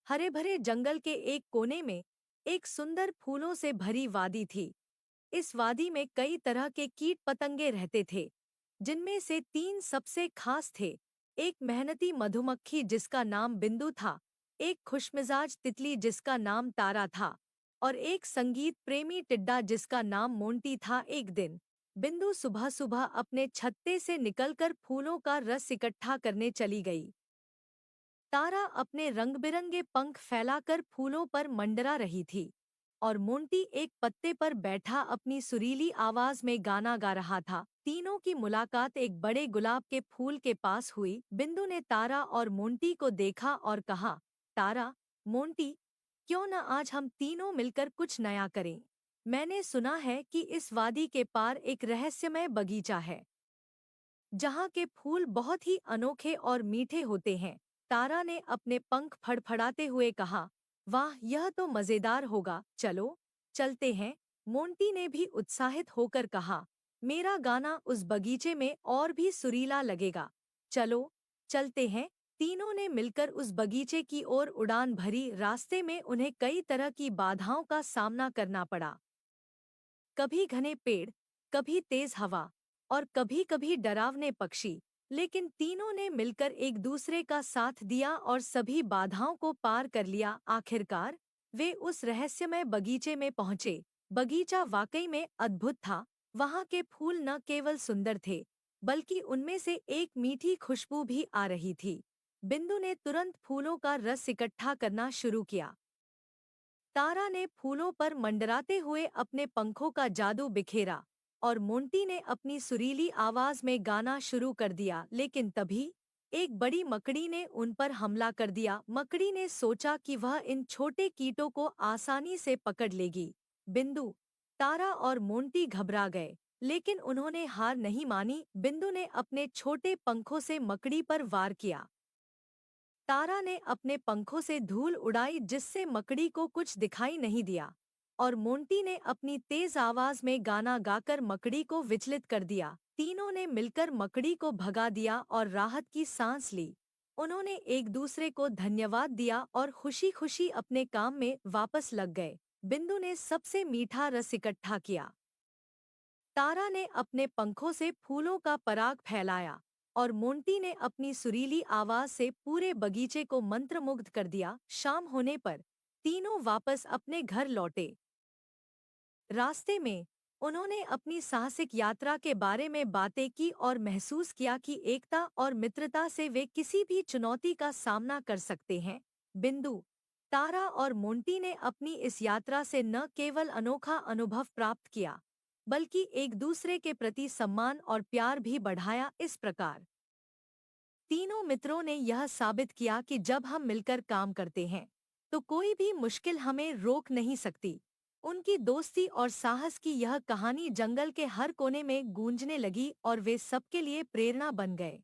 हरे भरे जंगल के एक कोने में एक सुंदर फूलों से भरी वादी थी। इस वादी में कई तरह के कीट पतंगे रहते थे, जिनमें से तीन सबसे खास थे। एक मेहनती मधुमक्खी जिसका नाम बिंदु था, एक खुशमिजाज तितली जिसका नाम तारा था, और एक संगीत प्रेमी टिड्डा जिसका नाम मोंटी था। एक दिन बिंदु सुबह सुबह अपने छत्ते से निकलकर फूलों का रस इकट्ठा करने चली गई। तारा अपने रंग-बिरंगे पंख फैलाकर फूलों पर मंडरा रही थी, और मोंटी एक पत्ते पर बैठा अपनी सुरीली आवाज में गाना गा रहा था। तीनों की मुलाकात एक बड़े गुलाब के फूल के पास हुई। बिंदु ने तारा और मोंटी को देखा और कहा, तारा, मोंटी, क्यों न आज हम तीनों मिलकर कुछ नया करें? मैंने सुना है कि इस वादी के पार एक रहस्यमय बगीचा है, जहाँ के फूल बहुत ही अनोखे और मीठे होते हैं। तारा ने अपने पंख फड़फड़ाते हुए कहा, वाह, यह तो मजेदार होगा, चलो चलते हैं। मोंटी ने भी उत्साहित होकर कहा, मेरा गाना उस बगीचे में और भी सुरीला लगेगा, चलो चलते हैं। तीनों ने मिलकर उस बगीचे की ओर उड़ान भरी। रास्ते में उन्हें कई तरह की बाधाओं का सामना करना पड़ा। कभी घने पेड़, कभी तेज हवा, और कभी-कभी डरावने पक्षी, लेकिन तीनों ने मिलकर एक दूसरे का साथ दिया और सभी बाधाओं को पार कर लिया। आखिरकार वे उस रहस्यमय बगीचे में पहुंचे। बगीचा वाकई में अद्भुत था। वहां के फूल न केवल सुंदर थे, बल्कि उनमें से एक मीठी खुशबू भी आ रही थी। बिंदु ने तुरंत फूलों का रस इकट्ठा करना शुरू किया। तारा ने फूलों पर मंडराते हुए अपने पंखों का जादू बिखेरा, और मोंटी ने अपनी सुरीली आवाज में गाना शुरू कर दिया। लेकिन तभी एक बड़ी मकड़ी ने उन पर हमला कर दिया। मकड़ी ने सोचा कि वह इन छोटे कीटों को आसानी से पकड़ लेगी। बिंदु, तारा और मोंटी घबरा गए, लेकिन उन्होंने हार नहीं मानी। बिंदु ने अपने छोटे पंखों से मकड़ी पर वार किया। तारा ने अपने पंखों से धूल उड़ाई, जिससे मकड़ी को कुछ दिखाई नहीं दिया, और मोंटी ने अपनी तेज आवाज में गाना गाकर मकड़ी को विचलित कर दिया। तीनों ने मिलकर मकड़ी को भगा दिया और राहत की सांस ली। उन्होंने एक दूसरे को धन्यवाद दिया और खुशी-खुशी अपने काम में वापस लग गए। बिंदु ने सबसे मीठा रस इकट्ठा किया। तारा ने अपने पंखों से फूलों का पराग फैलाया, और मोंटी ने अपनी सुरीली आवाज से पूरे बगीचे को मंत्रमुग्ध कर दिया। शाम होने पर तीनों वापस अपने घर लौटे। रास्ते में उन्होंने अपनी साहसिक यात्रा के बारे में बातें की और महसूस किया कि एकता और मित्रता से वे किसी भी चुनौती का सामना कर सकते हैं। बिंदु, तारा और मोंटी ने अपनी इस यात्रा से न केवल अनोखा अनुभव प्राप्त किया, बल्कि एक दूसरे के प्रति सम्मान और प्यार भी बढ़ाया। इस प्रकार तीनों मित्रों ने यह साबित किया कि जब हम मिलकर काम करते हैं, तो कोई भी मुश्किल हमें रोक नहीं सकती। उनकी दोस्ती और साहस की यह कहानी जंगल के हर कोने में गूंजने लगी, और वे सबके लिए प्रेरणा बन गए।